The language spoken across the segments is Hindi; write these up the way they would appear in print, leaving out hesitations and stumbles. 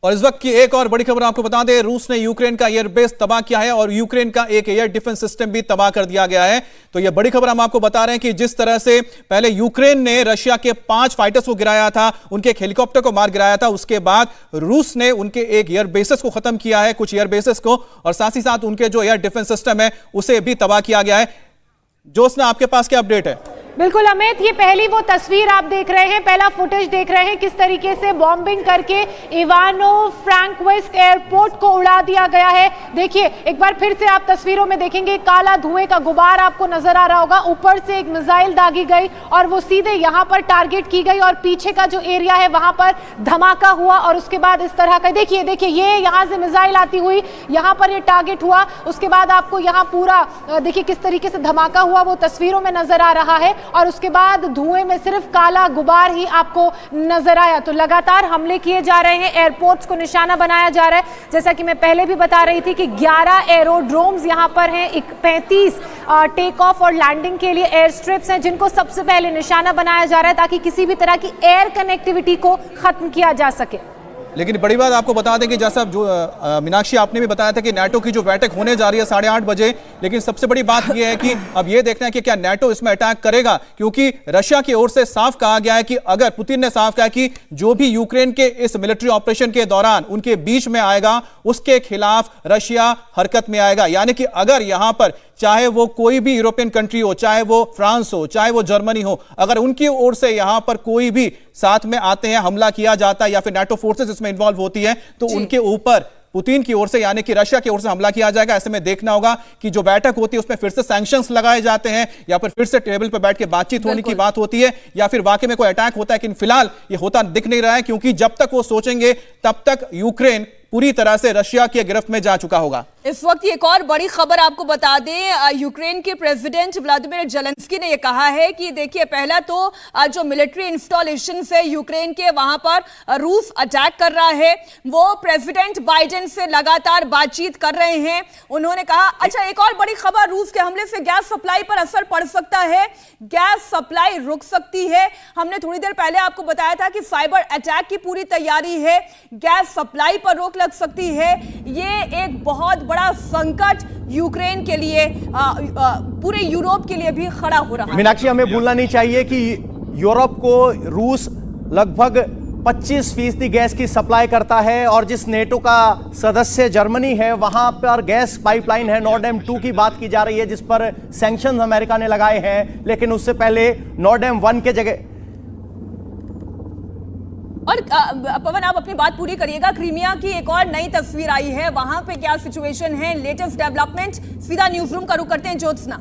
और इस वक्त की एक और बड़ी खबर आपको बता दें, रूस ने यूक्रेन का एयरबेस तबाह किया है और यूक्रेन का एक एयर डिफेंस सिस्टम भी तबाह कर दिया गया है। तो यह बड़ी खबर हम आपको बता रहे हैं कि जिस तरह से पहले यूक्रेन ने रशिया के 5 फाइटर्स को गिराया था, उनके एक हेलीकॉप्टर को मार गिराया था, उसके बाद रूस ने उनके एक एयरबेसेस को खत्म किया है, कुछ एयरबेसेस को, और साथ ही साथ उनके जो एयर डिफेंस सिस्टम है उसे भी तबाह किया गया है। जोत्सना, आपके पास क्या अपडेट है? बिल्कुल अमित, ये पहली वो तस्वीर आप देख रहे हैं, पहला फुटेज देख रहे हैं किस तरीके से बॉम्बिंग करके इवानो फ्रैंकोविस्क एयरपोर्ट को उड़ा दिया गया है। देखिए एक बार फिर से आप तस्वीरों में देखेंगे, काला धुएं का गुबार आपको नजर आ रहा होगा। ऊपर से एक मिसाइल दागी गई और वो सीधे यहाँ पर टारगेट की गई और पीछे का जो एरिया है वहां पर धमाका हुआ और उसके बाद इस तरह का देखिए ये यहाँ से मिसाइल आती हुई यहाँ पर ये टारगेट हुआ। उसके बाद आपको यहाँ पूरा देखिए किस तरीके से धमाका हुआ वो तस्वीरों में नजर आ रहा है और उसके बाद धुएं में सिर्फ काला गुबार ही आपको नजर आया। तो लगातार हमले किए जा रहे हैं, एयरपोर्ट्स को निशाना बनाया जा रहा है। जैसा कि मैं पहले भी बता रही थी कि 11 एरोड्रोम्स यहां पर हैं, 35 टेक ऑफ और लैंडिंग के लिए एयर स्ट्रिप्स हैं जिनको सबसे पहले निशाना बनाया जा रहा है ताकि किसी भी तरह की एयर कनेक्टिविटी को खत्म किया जा सके। लेकिन बड़ी बात आपको बता दें कि जैसा जो मीनाक्षी आपने भी बताया था कि नाटो की जो बैठक होने जा रही है 8:30 बजे, लेकिन सबसे बड़ी बात यह है कि अब यह देखना है कि क्या नाटो इसमें अटैक करेगा, क्योंकि रशिया की ओर से साफ कहा गया है कि अगर पुतिन ने साफ कहा कि जो भी यूक्रेन के इस मिलिट्री ऑपरेशन के दौरान उनके बीच में आएगा उसके खिलाफ रशिया हरकत में आएगा। यानी कि अगर यहां पर चाहे वो कोई भी यूरोपियन कंट्री हो, चाहे वो फ्रांस हो, चाहे वो जर्मनी हो, अगर उनकी ओर से यहां पर कोई भी साथ में आते हैं, हमला किया जाता है या फिर नाटो फोर्सेस इसमें इन्वॉल्व होती है, तो उनके ऊपर पुतिन की ओर से यानी कि रशिया की ओर से हमला किया जाएगा। ऐसे में देखना होगा कि जो बैठक होती है उसमें फिर से सैंक्शंस लगाए जाते हैं या फिर से टेबल पर बैठ के बातचीत होने की बात होती है या फिर वाकई में कोई अटैक होता है। लेकिन फिलहाल ये होता दिख नहीं रहा है, क्योंकि जब तक वो सोचेंगे तब तक यूक्रेन पूरी तरह से रशिया की गिरफ्त में जा चुका होगा। इस वक्त एक और बड़ी खबर आपको बता दें, यूक्रेन के प्रेसिडेंट व्लादिमीर जेलेंस्की ने यह कहा है कि देखिए पहला तो जो मिलिट्री इंस्टॉलेशंस है यूक्रेन के वहां पर रूस अटैक कर रहा है, वो प्रेसिडेंट बाइडेन से लगातार बातचीत कर रहे हैं। उन्होंने कहा अच्छा एक और बड़ी खबर, रूस के हमले से गैस सप्लाई पर असर पड़ सकता है, गैस सप्लाई रुक सकती है। हमने थोड़ी देर पहले आपको बताया था कि साइबर अटैक की पूरी तैयारी है, गैस सप्लाई पर रोक लग सकती है। ये एक बहुत बड़ा संकट यूक्रेन के लिए पूरे यूरोप के लिए भी खड़ा हो रहा है। मीनाक्षी, हमें भूलना नहीं चाहिए कि यूरोप को रूस लगभग 25% गैस की सप्लाई करता है और जिस नेटो का सदस्य जर्मनी है वहां पर गैस पाइपलाइन है नॉर्डेम 2 की बात की जा रही है जिस पर सैंक्शंस अमेरिका ने लगाए हैं, लेकिन उससे पहले नॉर्डेम 1 के जगह। और पवन आप अपनी बात पूरी करिएगा, क्रीमिया की एक और नई तस्वीर आई है, वहां पे क्या सिचुएशन है, लेटेस्ट डेवलपमेंट, सीधा न्यूज रूम का रुख करते हैं। ज्योत्सना।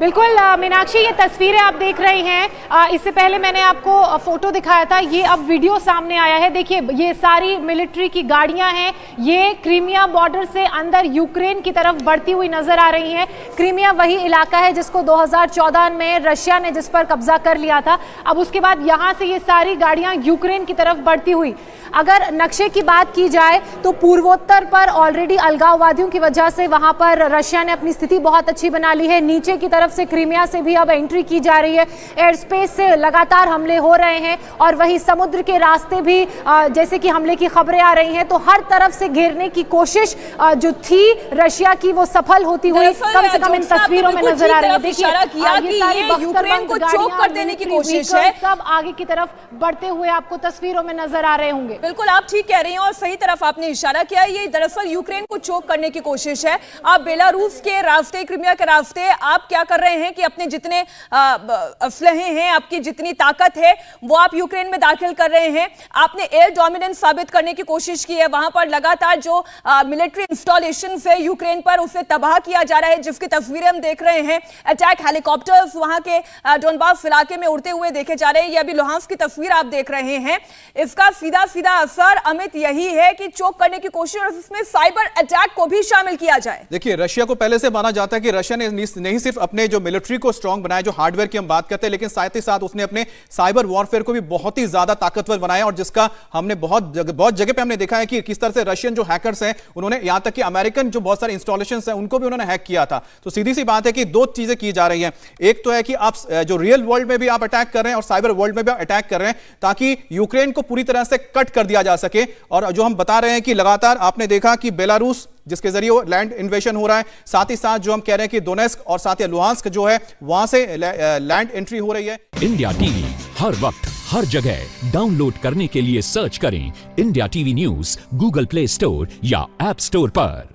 बिल्कुल मीनाक्षी, ये तस्वीरें आप देख रहे हैं, इससे पहले मैंने आपको फोटो दिखाया था, ये अब वीडियो सामने आया है। देखिए ये सारी मिलिट्री की गाड़ियां हैं, ये क्रीमिया बॉर्डर से अंदर यूक्रेन की तरफ बढ़ती हुई नजर आ रही हैं। क्रीमिया वही इलाका है जिसको 2014 में रशिया ने जिस पर कब्जा कर लिया था। अब उसके बाद यहाँ से ये सारी गाड़ियां यूक्रेन की तरफ बढ़ती हुई, अगर नक्शे की बात की जाए तो पूर्वोत्तर पर ऑलरेडी अलगाववादियों की वजह से वहां पर रशिया ने अपनी स्थिति बहुत अच्छी बना ली है। नीचे की तरफ से क्रीमिया से भी अब एंट्री की जा रही है, एयर स्पेस से लगातार हमले हो रहे हैं और वही समुद्र के रास्ते भी जैसे कि हमले की खबरें आ रही हैं, तो हर तरफ से घेरने की कोशिश जो थी रशिया की वो सफल होती हुई कम से कम इन तस्वीरों में नजर आ रही है। देखिए यूक्रेन को चोक कर देने की कोशिश है, सब आगे की तरफ बढ़ते हुए आपको तस्वीरों में नजर आ रहे होंगे। बिल्कुल आप ठीक कह रही हैं और सही तरफ आपने इशारा किया, ये दरअसल यूक्रेन को चोक करने की कोशिश है। आप बेलारूस के रास्ते, क्रीमिया के रास्ते आप क्या कर रहे हैं कि अपने जितने असलहे हैं, आपकी जितनी ताकत है वो आप यूक्रेन में दाखिल कर रहे हैं। आपने एयर डोमिनेंस साबित करने की कोशिश की है, वहां पर लगातार जो मिलिट्री इंस्टॉलेशंस है यूक्रेन पर उसे तबाह किया जा रहा है, जिसकी तस्वीरें हम देख रहे हैं। अटैक हेलीकॉप्टर्स वहां के डोनबास इलाके में उड़ते हुए देखे जा रहे हैं। ये अभी लुहांस्क की तस्वीर आप देख रहे हैं, इसका सीधा सीधा असर अमित यही है कि चोक करने की कोशिश और इसमें साइबर अटैक को भी शामिल किया जाए? देखिए, रशिया को पहले से माना जाता है कि रशिया ने नहीं सिर्फ अपने जो मिलिट्री को स्ट्रांग बनाया, जो हार्डवेयर की हम बात करते हैं, लेकिन साथ ही साथ उसने अपने साइबर वॉरफेयर को भी बहुत ही ज्यादा ताकतवर बनाया, और जिसका हमने बहुत जगह पे हमने देखा है कि किस तरह से रशियन जो हैकर्स हैं उन्होंने यहां तक कि अमेरिकन जो बहुत सारे इंस्टॉलेशंस हैं उनको भी उन्होंने हैक किया था। तो सीधी सी बात है कि दो चीजें की जा रही हैं। एक तो है कि आप जो रियल वर्ल्ड में भी आप अटैक कर रहे हैं और साइबर वर्ल्ड में भी अटैक कर रहे हैं, ताकि यूक्रेन को पूरी तरह से कट कर दिया जा सके। और जो हम बता रहे हैं कि लगातार आपने देखा कि बेलारूस जिसके जरिए लैंड इन्वेशन हो रहा है, साथ ही साथ जो हम कह रहे हैं कि डोनेस्क और साथ ही लुहांस्क जो है वहां से लैंड एंट्री हो रही है। इंडिया टीवी हर वक्त हर जगह डाउनलोड करने के लिए सर्च करें India TV news Google play store या ऐप स्टोर पर।